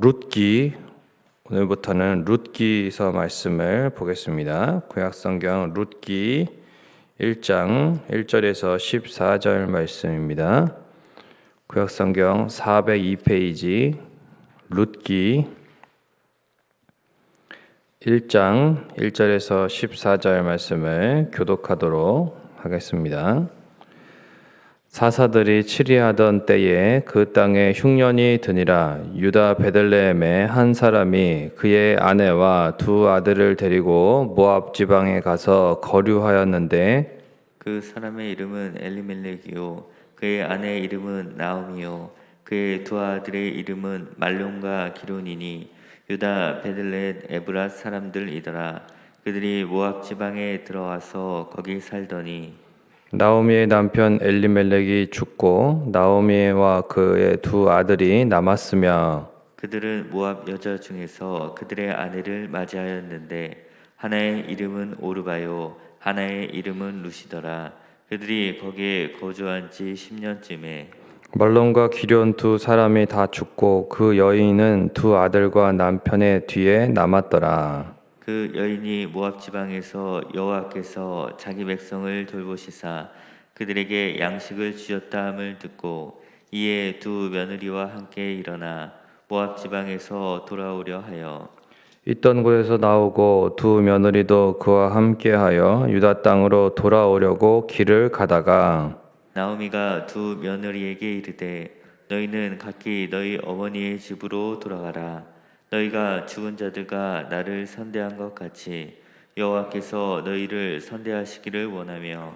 룻기, 오늘부터는 룻기서 말씀을 보겠습니다. 구약성경 룻기 1장 1절에서 14절 말씀입니다. 구약성경 402페이지 룻기 1장 1절에서 14절 말씀을 교독하도록 하겠습니다. 사사들이 치리하던 때에 그 땅에 흉년이 드니라. 유다 베들레헴에 한 사람이 그의 아내와 두 아들을 데리고 모압 지방에 가서 거류하였는데 그 사람의 이름은 엘리멜렉이요 그의 아내의 이름은 나오미요 그의 두 아들의 이름은 말론과 기론이니 유다 베들레헴 에브랏 사람들이더라. 그들이 모압 지방에 들어와서 거기 살더니 나오미의 남편 엘리멜렉이 죽고 나오미와 그의 두 아들이 남았으며 그들은 모압 여자 중에서 그들의 아내를 맞이하였는데 하나의 이름은 오르바요 하나의 이름은 루시더라. 그들이 거기에 거주한 지 10년쯤에 말론과 기럨 두 사람이 다 죽고 그 여인은 두 아들과 남편의 뒤에 남았더라. 그 여인이 모압 지방에서 여호와께서 자기 백성을 돌보시사 그들에게 양식을 주셨다함을 듣고 이에 두 며느리와 함께 일어나 모압 지방에서 돌아오려 하여 있던 곳에서 나오고 두 며느리도 그와 함께하여 유다 땅으로 돌아오려고 길을 가다가 나오미가 두 며느리에게 이르되 너희는 각기 너희 어머니의 집으로 돌아가라. 너희가 죽은 자들과 나를 선대한 것 같이 여호와께서 너희를 선대하시기를 원하며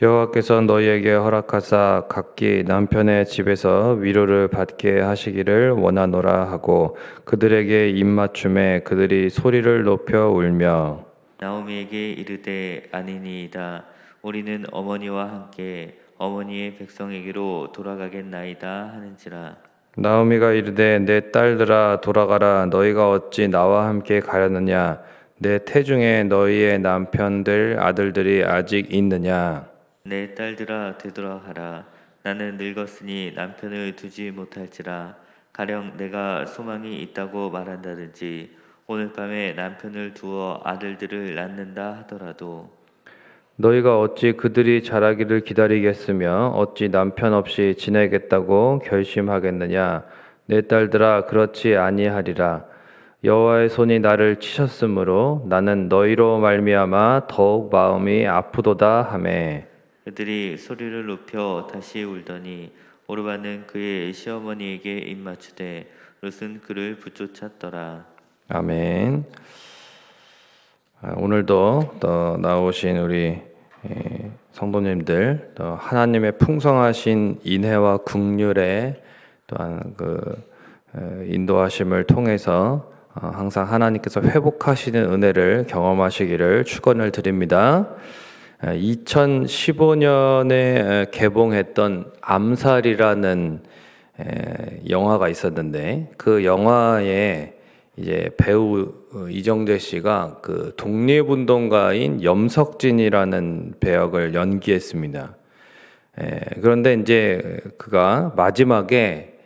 여호와께서 너희에게 허락하사 각기 남편의 집에서 위로를 받게 하시기를 원하노라 하고 그들에게 입맞춤에 그들이 소리를 높여 울며 나오미에게 이르되 아니니이다. 우리는 어머니와 함께 어머니의 백성에게로 돌아가겠나이다 하는지라. 나오미가 이르되 내 딸들아 돌아가라. 너희가 어찌 나와 함께 가려느냐? 내 태중에 너희의 남편들 아들들이 아직 있느냐? 내 딸들아 되돌아가라. 나는 늙었으니 남편을 두지 못할지라. 가령 내가 소망이 있다고 말한다든지 오늘 밤에 남편을 두어 아들들을 낳는다 하더라도 너희가 어찌 그들이 자라기를 기다리겠으며 어찌 남편 없이 지내겠다고 결심하겠느냐? 내 딸들아 그렇지 아니하리라. 여호와의 손이 나를 치셨으므로 나는 너희로 말미암아 더욱 마음이 아프도다 하매 그들이 소리를 높여 다시 울더니 오르바는 그의 시어머니에게 입맞추되 룻은 그를 붙쫓았더라. 아멘. 오늘도 또 나오신 우리 성도님들 또 하나님의 풍성하신 인애와 긍휼에 또한 그 인도하심을 통해서 항상 하나님께서 회복하시는 은혜를 경험하시기를 축원을 드립니다. 2015년에 개봉했던 암살이라는 영화가 있었는데 그 영화에 이제 배우 이정재 씨가 그 독립운동가인 염석진이라는 배역을 연기했습니다. 그런데 이제 그가 마지막에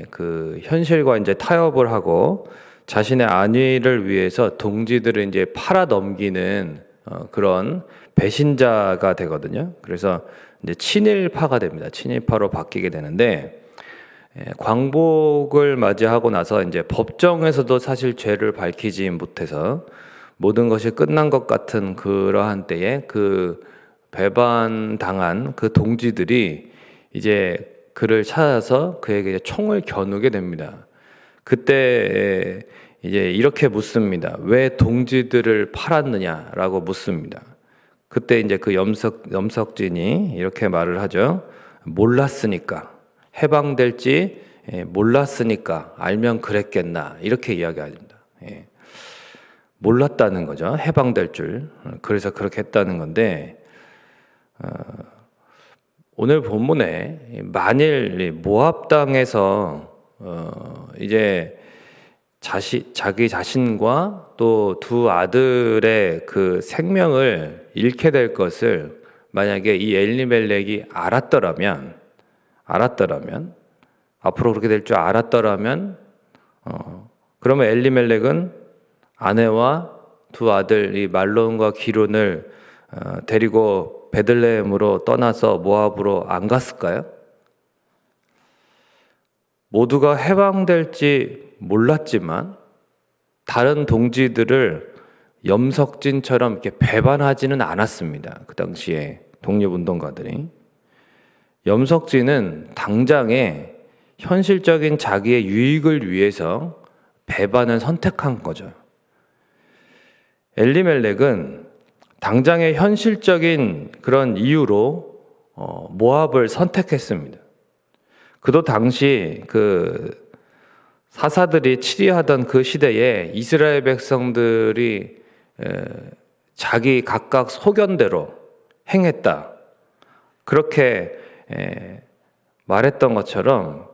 그 현실과 이제 타협을 하고 자신의 안위를 위해서 동지들을 이제 팔아 넘기는 그런 배신자가 되거든요. 그래서 이제 친일파가 됩니다. 친일파로 바뀌게 되는데 광복을 맞이하고 나서 이제 법정에서도 사실 죄를 밝히지 못해서 모든 것이 끝난 것 같은 그러한 때에 그 배반당한 그 동지들이 이제 그를 찾아서 그에게 총을 겨누게 됩니다. 그때 이제 이렇게 묻습니다. 왜 동지들을 팔았느냐라고 묻습니다. 그때 이제 그 염석진이 이렇게 말을 하죠. 몰랐으니까. 해방될지 몰랐으니까 알면 그랬겠나 이렇게 이야기합니다. 몰랐다는 거죠. 해방될 줄. 그래서 그렇게 했다는 건데 오늘 본문에 만일 모압 땅에서 이제 자기 자신과 또 두 아들의 그 생명을 잃게 될 것을 만약에 이 엘리멜렉이 알았더라면 앞으로 그렇게 될 줄 알았더라면 그러면 엘리멜렉은 아내와 두 아들 이 말론과 기론을 데리고 베들레헴으로 떠나서 모압으로 안 갔을까요? 모두가 해방될지 몰랐지만 다른 동지들을 염석진처럼 이렇게 배반하지는 않았습니다. 그 당시에 독립운동가들이. 염석진은 당장에 현실적인 자기의 유익을 위해서 배반을 선택한 거죠. 엘리멜렉은 당장의 현실적인 그런 이유로 모압을 선택했습니다. 그도 당시 그 사사들이 치리하던 그 시대에 이스라엘 백성들이 자기 각각 소견대로 행했다. 그렇게 말했던 것처럼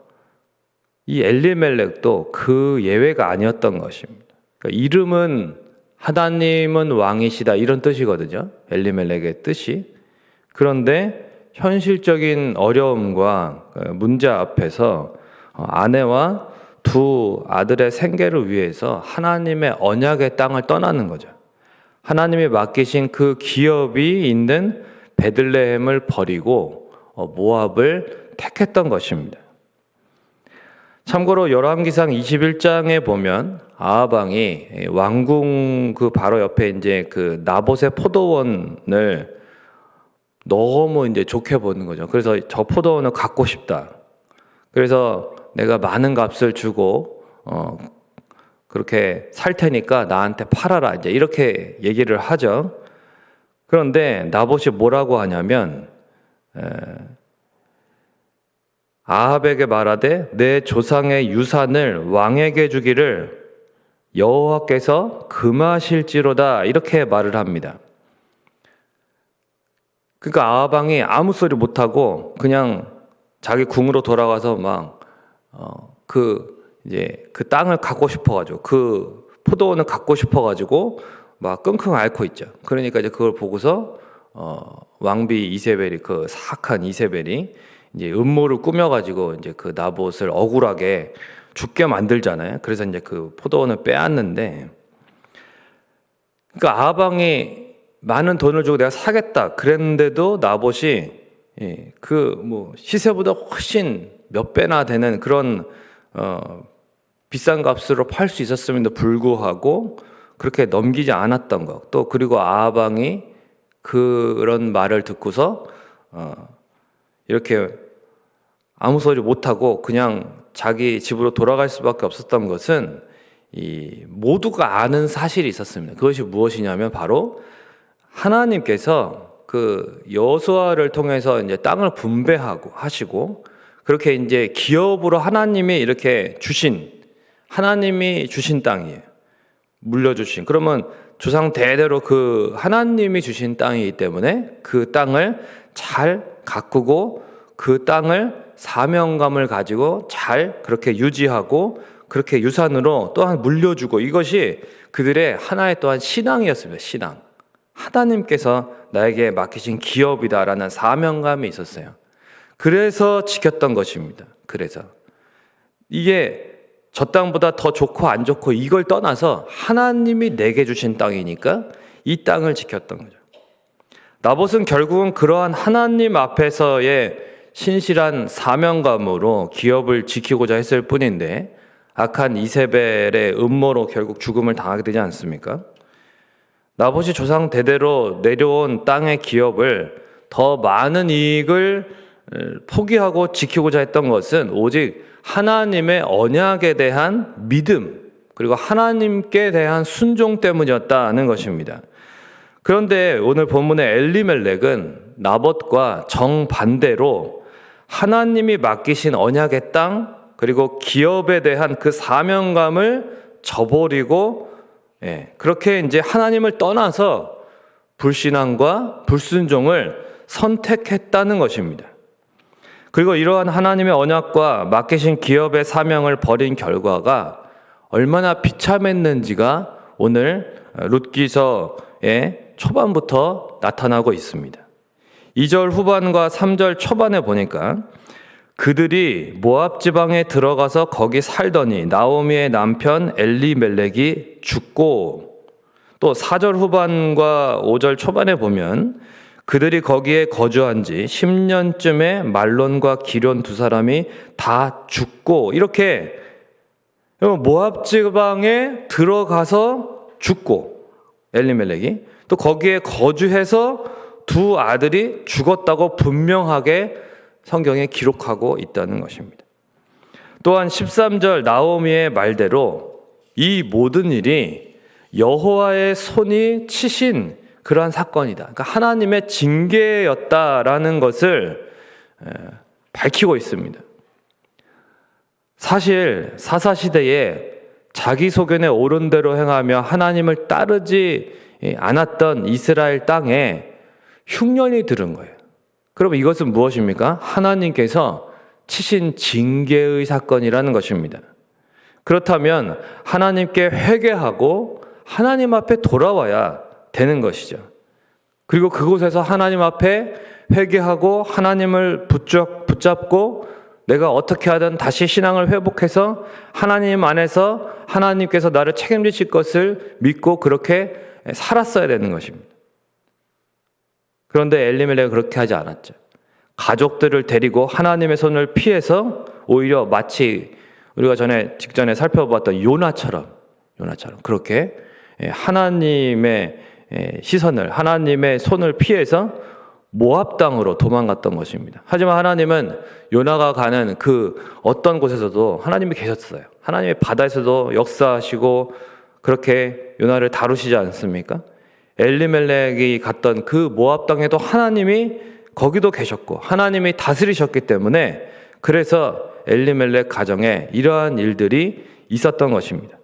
이 엘리멜렉도 그 예외가 아니었던 것입니다. 그러니까 이름은 하나님은 왕이시다 이런 뜻이거든요. 엘리멜렉의 뜻이. 그런데 현실적인 어려움과 문제 앞에서 아내와 두 아들의 생계를 위해서 하나님의 언약의 땅을 떠나는 거죠. 하나님이 맡기신 그 기업이 있는 베들레헴을 버리고 모압을 택했던 것입니다. 참고로 열왕기상 21장에 보면 아하방이 왕궁 그 바로 옆에 이제 그 나봇의 포도원을 너무 이제 좋게 보는 거죠. 그래서 저 포도원을 갖고 싶다. 그래서 내가 많은 값을 주고 그렇게 살 테니까 나한테 팔아라. 이제 이렇게 얘기를 하죠. 그런데 나봇이 뭐라고 하냐면 아합에게 말하되 내 조상의 유산을 왕에게 주기를 여호와께서 금하실지로다 이렇게 말을 합니다. 그러니까 아합 왕이 아무 소리 못하고 그냥 자기 궁으로 돌아가서 막 이제 그 땅을 갖고 싶어가지고 그 포도원을 갖고 싶어가지고 막 끙끙 앓고 있죠. 그러니까 이제 그걸 보고서 왕비 이세벨이 그 사악한 이세벨이 이제 음모를 꾸며가지고 이제 그 나봇을 억울하게 죽게 만들잖아요. 그래서 이제 그 포도원을 빼앗는데, 그러니까 아합 왕이 많은 돈을 주고 내가 사겠다 그랬는데도 나봇이 그 뭐 시세보다 훨씬 몇 배나 되는 그런 비싼 값으로 팔 수 있었음에도 불구하고 그렇게 넘기지 않았던 것. 또 그리고 아합 왕이 그런 말을 듣고서 이렇게 아무 소리 못하고 그냥 자기 집으로 돌아갈 수밖에 없었던 것은 이 모두가 아는 사실이 있었습니다. 그것이 무엇이냐면 바로 하나님께서 그 여호수아를 통해서 이제 땅을 분배하고 하시고 그렇게 이제 기업으로 하나님이 이렇게 주신 하나님이 주신 땅이에요. 물려주신. 그러면 조상 대대로 그 하나님이 주신 땅이기 때문에 그 땅을 잘 가꾸고 그 땅을 사명감을 가지고 잘 그렇게 유지하고 그렇게 유산으로 또한 물려주고 이것이 그들의 하나의 또한 신앙이었습니다. 신앙. 하나님께서 나에게 맡기신 기업이다라는 사명감이 있었어요. 그래서 지켰던 것입니다. 그래서 이게 저 땅보다 더 좋고 안 좋고 이걸 떠나서 하나님이 내게 주신 땅이니까 이 땅을 지켰던 거죠. 나봇은 결국은 그러한 하나님 앞에서의 신실한 사명감으로 기업을 지키고자 했을 뿐인데 악한 이세벨의 음모로 결국 죽음을 당하게 되지 않습니까? 나봇이 조상 대대로 내려온 땅의 기업을 더 많은 이익을 포기하고 지키고자 했던 것은 오직 하나님의 언약에 대한 믿음 그리고 하나님께 대한 순종 때문이었다는 것입니다. 그런데 오늘 본문의 엘리멜렉은 나봇과 정반대로 하나님이 맡기신 언약의 땅 그리고 기업에 대한 그 사명감을 저버리고 그렇게 이제 하나님을 떠나서 불신앙과 불순종을 선택했다는 것입니다. 그리고 이러한 하나님의 언약과 맡기신 기업의 사명을 버린 결과가 얼마나 비참했는지가 오늘 룻기서의 초반부터 나타나고 있습니다. 2절 후반과 3절 초반에 보니까 그들이 모압 지방에 들어가서 거기 살더니 나오미의 남편 엘리멜렉이 죽고, 또 4절 후반과 5절 초반에 보면 그들이 거기에 거주한 지 10년쯤에 말론과 기럨 두 사람이 다 죽고, 이렇게 모압 지방에 들어가서 죽고, 엘리멜렉이 또 거기에 거주해서 두 아들이 죽었다고 분명하게 성경에 기록하고 있다는 것입니다. 또한 13절 나오미의 말대로 이 모든 일이 여호와의 손이 치신 그러한 사건이다. 그러니까 하나님의 징계였다라는 것을 밝히고 있습니다. 사실 사사시대에 자기 소견에 옳은 대로 행하며 하나님을 따르지 않았던 이스라엘 땅에 흉년이 들은 거예요. 그럼 이것은 무엇입니까? 하나님께서 치신 징계의 사건이라는 것입니다. 그렇다면 하나님께 회개하고 하나님 앞에 돌아와야 되는 것이죠. 그리고 그곳에서 하나님 앞에 회개하고 하나님을 붙잡고 내가 어떻게 하든 다시 신앙을 회복해서 하나님 안에서 하나님께서 나를 책임지실 것을 믿고 그렇게 살았어야 되는 것입니다. 그런데 엘리멜렉은 그렇게 하지 않았죠. 가족들을 데리고 하나님의 손을 피해서 오히려 마치 우리가 직전에 살펴봤던 요나처럼 그렇게 하나님의 시선을, 하나님의 손을 피해서 모압 땅으로 도망갔던 것입니다. 하지만 하나님은 요나가 가는 그 어떤 곳에서도 하나님이 계셨어요. 하나님의 바다에서도 역사하시고 그렇게 요나를 다루시지 않습니까? 엘리멜렉이 갔던 그 모압 땅에도 하나님이 거기도 계셨고 하나님이 다스리셨기 때문에 그래서 엘리멜렉 가정에 이러한 일들이 있었던 것입니다.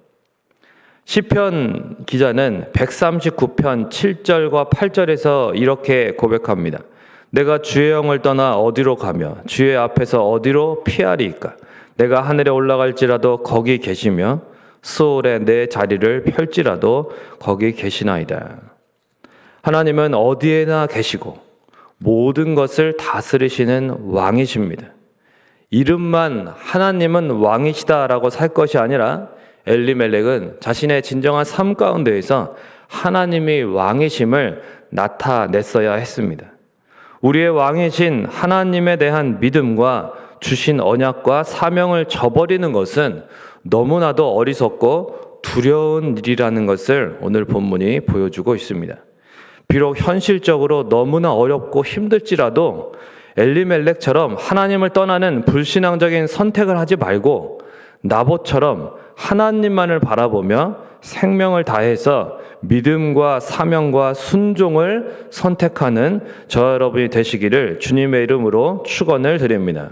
시편 기자는 139편 7절과 8절에서 이렇게 고백합니다. 내가 주의 영을 떠나 어디로 가며 주의 앞에서 어디로 피하리이까? 내가 하늘에 올라갈지라도 거기 계시며 수월에 내 자리를 펼지라도 거기 계시나이다. 하나님은 어디에나 계시고 모든 것을 다스리시는 왕이십니다. 이름만 하나님은 왕이시다라고 살 것이 아니라 엘리멜렉은 자신의 진정한 삶 가운데에서 하나님이 왕이심을 나타냈어야 했습니다. 우리의 왕이신 하나님에 대한 믿음과 주신 언약과 사명을 저버리는 것은 너무나도 어리석고 두려운 일이라는 것을 오늘 본문이 보여주고 있습니다. 비록 현실적으로 너무나 어렵고 힘들지라도 엘리멜렉처럼 하나님을 떠나는 불신앙적인 선택을 하지 말고 나봇처럼 하나님만을 바라보며 생명을 다해서 믿음과 사명과 순종을 선택하는 저 여러분이 되시기를 주님의 이름으로 축원을 드립니다.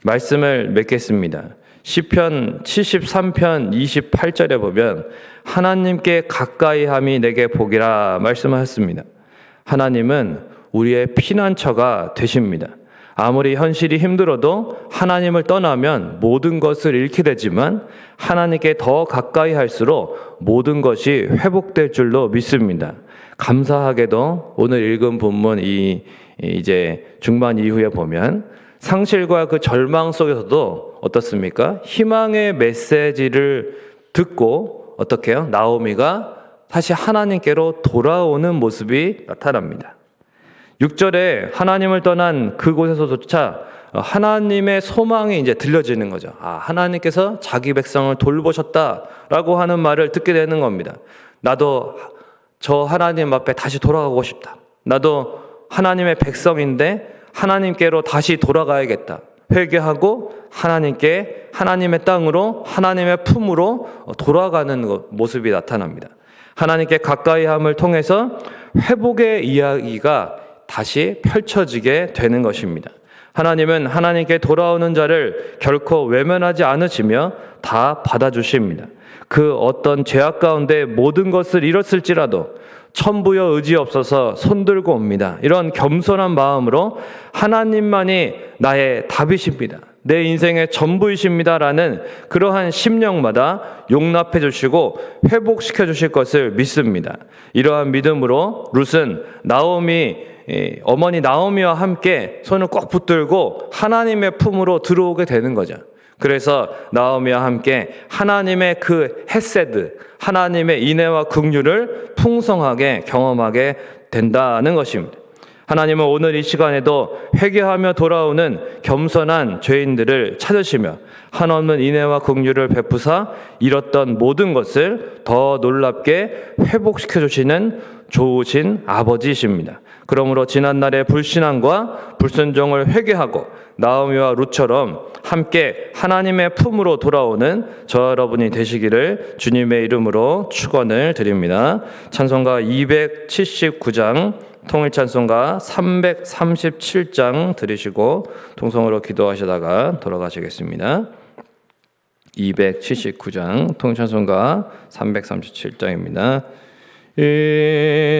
말씀을 맺겠습니다. 시편 73편 28절에 보면 하나님께 가까이함이 내게 복이라 말씀하셨습니다. 하나님은 우리의 피난처가 되십니다. 아무리 현실이 힘들어도 하나님을 떠나면 모든 것을 잃게 되지만 하나님께 더 가까이 할수록 모든 것이 회복될 줄로 믿습니다. 감사하게도 오늘 읽은 본문 이제 중반 이후에 보면 상실과 그 절망 속에서도 어떻습니까? 희망의 메시지를 듣고 어떻게 해요? 나오미가 다시 하나님께로 돌아오는 모습이 나타납니다. 6절에 하나님을 떠난 그곳에서조차 하나님의 소망이 이제 들려지는 거죠. 하나님께서 자기 백성을 돌보셨다라고 하는 말을 듣게 되는 겁니다. 나도 저 하나님 앞에 다시 돌아가고 싶다. 나도 하나님의 백성인데 하나님께로 다시 돌아가야겠다. 회개하고 하나님께, 하나님의 땅으로, 하나님의 품으로 돌아가는 모습이 나타납니다. 하나님께 가까이함을 통해서 회복의 이야기가 다시 펼쳐지게 되는 것입니다. 하나님은 하나님께 돌아오는 자를 결코 외면하지 않으시며 다 받아주십니다. 그 어떤 죄악 가운데 모든 것을 잃었을지라도 천부여 의지 없어서 손들고 옵니다. 이런 겸손한 마음으로 하나님만이 나의 답이십니다. 내 인생의 전부이십니다라는 그러한 심령마다 용납해 주시고 회복시켜 주실 것을 믿습니다. 이러한 믿음으로 룻은 나오미 어머니 나오미와 함께 손을 꼭 붙들고 하나님의 품으로 들어오게 되는 거죠. 그래서 나오미와 함께 하나님의 그 헤세드, 하나님의 인애와 긍휼을 풍성하게 경험하게 된다는 것입니다. 하나님은 오늘 이 시간에도 회개하며 돌아오는 겸손한 죄인들을 찾으시며 한없는 인애와 긍휼을 베푸사 잃었던 모든 것을 더 놀랍게 회복시켜 주시는 좋으신 아버지이십니다. 그러므로 지난날의 불신앙과 불순종을 회개하고 나오미와 룻처럼 함께 하나님의 품으로 돌아오는 저 여러분이 되시기를 주님의 이름으로 축원을 드립니다. 찬송가 279장, 통일찬송가 337장 들으시고 통성으로 기도하시다가 돌아가시겠습니다. 279장 통일찬송가 337장입니다.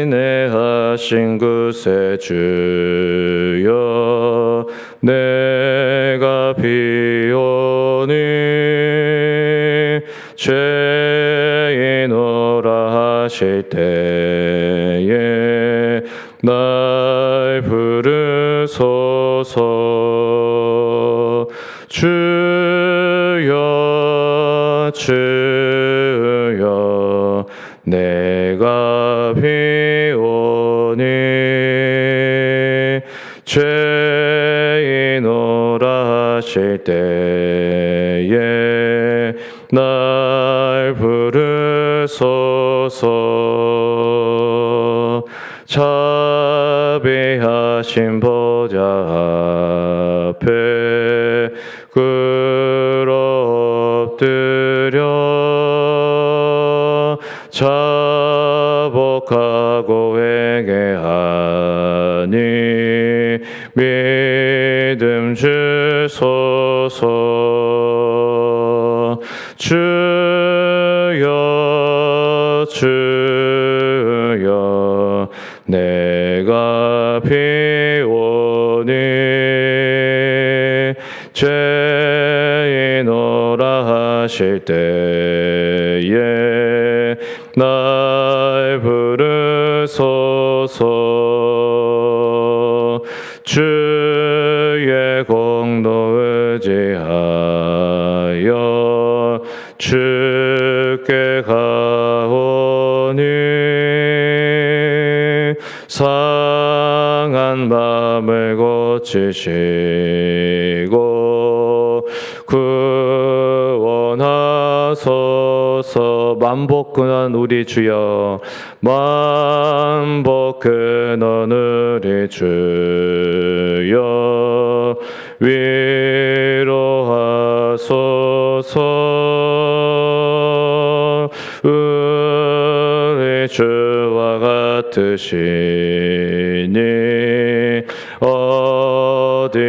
인내하신 그새 주여 내가 비오니 죄인오라 하실 때에 날 부르소서. 주여 주여 내가 비오니 죄인오라 하실 때에 날 부르소서. 자비하신 보좌 앞에 꿇어 엎드려 자복하고 회개하니 믿음 주소서. 주여 주여 내가 비오니 죄인오라 하실 때에 날 부르소서. 주의 공로 의지하여 주께 가오니 상한 마음을 고치시고 구원하소서. 만복 근원 우리 주여 만복 근원 우리 주여 위로하소서. 우리 주와 같으시니 어디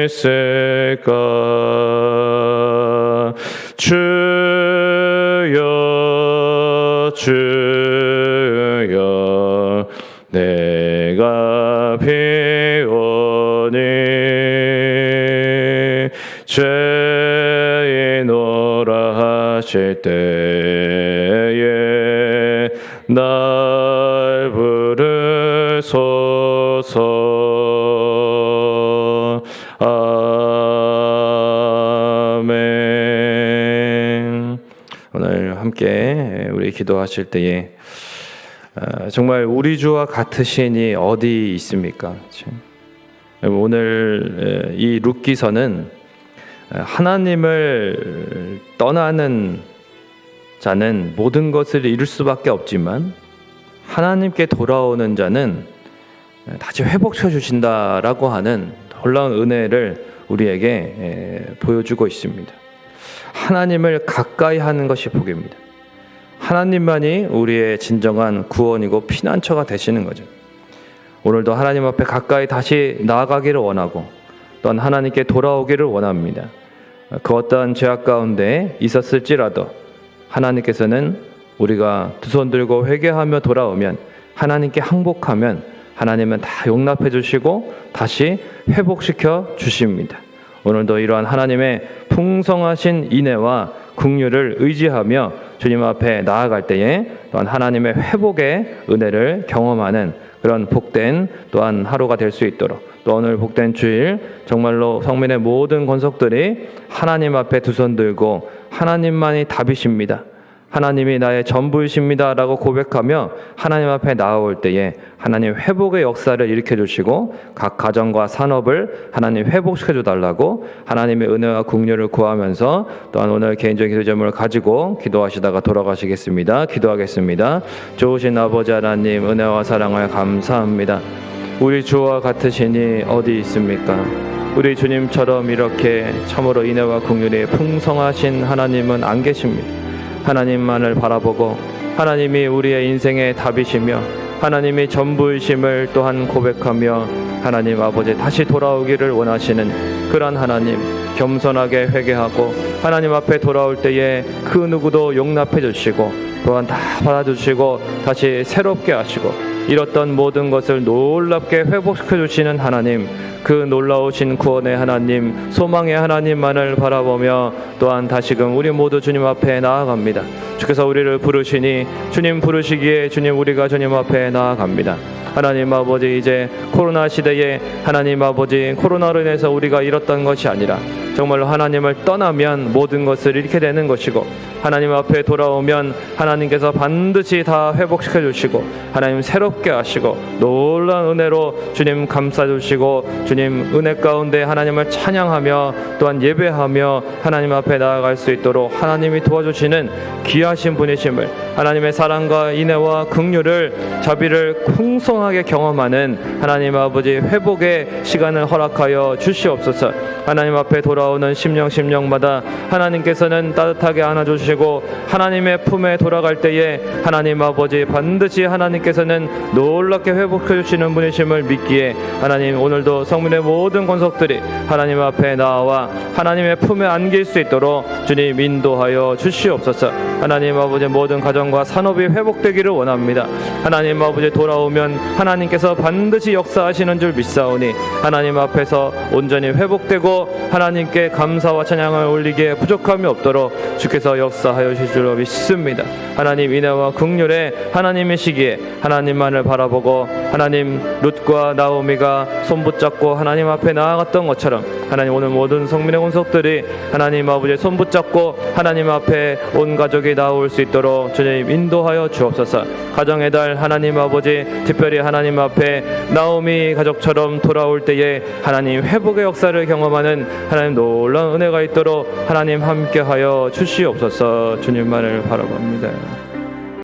있을까. 주여 주여 내가 비오니 죄인오라 하실 때에 날 부르소서. 아멘. 오늘 함께 우리 기도하실 때에 정말 우리 주와 같으시니 어디 있습니까? 오늘 이 룻기서는 하나님을 떠나는 자는 모든 것을 잃을 수밖에 없지만 하나님께 돌아오는 자는 다시 회복시켜 주신다라고 하는 놀라운 은혜를 우리에게 보여주고 있습니다. 하나님을 가까이 하는 것이 복입니다. 하나님만이 우리의 진정한 구원이고 피난처가 되시는 거죠. 오늘도 하나님 앞에 가까이 다시 나아가기를 원하고 또한 하나님께 돌아오기를 원합니다. 그 어떠한 죄악 가운데 있었을지라도 하나님께서는 우리가 두 손 들고 회개하며 돌아오면 하나님께 항복하면 하나님은 다 용납해 주시고 다시 회복시켜 주십니다. 오늘도 이러한 하나님의 풍성하신 인애와 긍휼을 의지하며 주님 앞에 나아갈 때에 또한 하나님의 회복의 은혜를 경험하는 그런 복된 또한 하루가 될 수 있도록, 또 오늘 복된 주일 정말로 성민의 모든 권속들이 하나님 앞에 두 손 들고 하나님만이 답이십니다, 하나님이 나의 전부이십니다 라고 고백하며 하나님 앞에 나아올 때에 하나님 회복의 역사를 일으켜 주시고 각 가정과 산업을 하나님 회복시켜 주달라고 하나님의 은혜와 긍휼을 구하면서 또한 오늘 개인적인 기도 제목을 가지고 기도하시다가 돌아가시겠습니다. 기도하겠습니다. 좋으신 아버지 하나님, 은혜와 사랑을 감사합니다. 우리 주와 같으시니 어디 있습니까? 우리 주님처럼 이렇게 참으로 인애와 긍휼이 풍성하신 하나님은 안 계십니다. 하나님만을 바라보고 하나님이 우리의 인생의 답이시며 하나님이 전부이심을 또한 고백하며 하나님 아버지 다시 돌아오기를 원하시는 그런 하나님, 겸손하게 회개하고 하나님 앞에 돌아올 때에 그 누구도 용납해 주시고 또한 다 받아주시고 다시 새롭게 하시고 잃었던 모든 것을 놀랍게 회복시켜 주시는 하나님, 그 놀라우신 구원의 하나님, 소망의 하나님만을 바라보며 또한 다시금 우리 모두 주님 앞에 나아갑니다. 주께서 우리를 부르시니 주님 부르시기에 주님 우리가 주님 앞에 나아갑니다. 하나님 아버지, 이제 코로나 시대에 하나님 아버지 코로나로 인해서 우리가 잃었던 것이 아니라 정말로 하나님을 떠나면 모든 것을 잃게 되는 것이고 하나님 앞에 돌아오면 하나님께서 반드시 다 회복시켜 주시고 하나님 새롭게 하시고 놀라운 은혜로 주님 감싸 주시고 주님 은혜 가운데 하나님을 찬양하며 또한 예배하며 하나님 앞에 나아갈 수 있도록 하나님이 도와주시는 귀하신 분이심을, 하나님의 사랑과 인애와 긍휼을 자비를 풍성하게 경험하는 하나님 아버지 회복의 시간을 허락하여 주시옵소서. 하나님 앞에 돌아오는 심령마다 하나님께서는 따뜻하게 안아주시고 하나님의 품에 돌아갈 때에 하나님 아버지 반드시 하나님께서는 놀랍게 회복해 주시는 분이심을 믿기에 하나님 오늘도 성민의 모든 권속들이 하나님 앞에 나와 하나님의 품에 안길 수 있도록 주님 인도하여 주시옵소서. 하나님 아버지 모든 가정과 산업이 회복되기를 원합니다. 하나님 아버지 돌아오면 하나님께서 반드시 역사하시는 줄 믿사오니 하나님 앞에서 온전히 회복되고 하나님께 감사와 찬양을 올리기에 부족함이 없도록 주께서 역사하여 주실 줄 믿습니다. 하나님 인애와 긍휼에 하나님이시기에 하나님만을 바라보고 하나님 룻과 나오미가 손붙잡고 하나님 앞에 나아갔던 것처럼 하나님 오늘 모든 성민의 권속들이 하나님 아버지의 손붙잡고 하나님 앞에 온 가족이 나올 수 있도록 주님 인도하여 주옵소서. 가정의 달 하나님 아버지 특별히 하나님 앞에 나오미 가족처럼 돌아올 때에 하나님 회복의 역사를 경험하는 하나님 놀라운 은혜가 있도록 하나님 함께하여 주시옵소서. 주님만을 바라봅니다.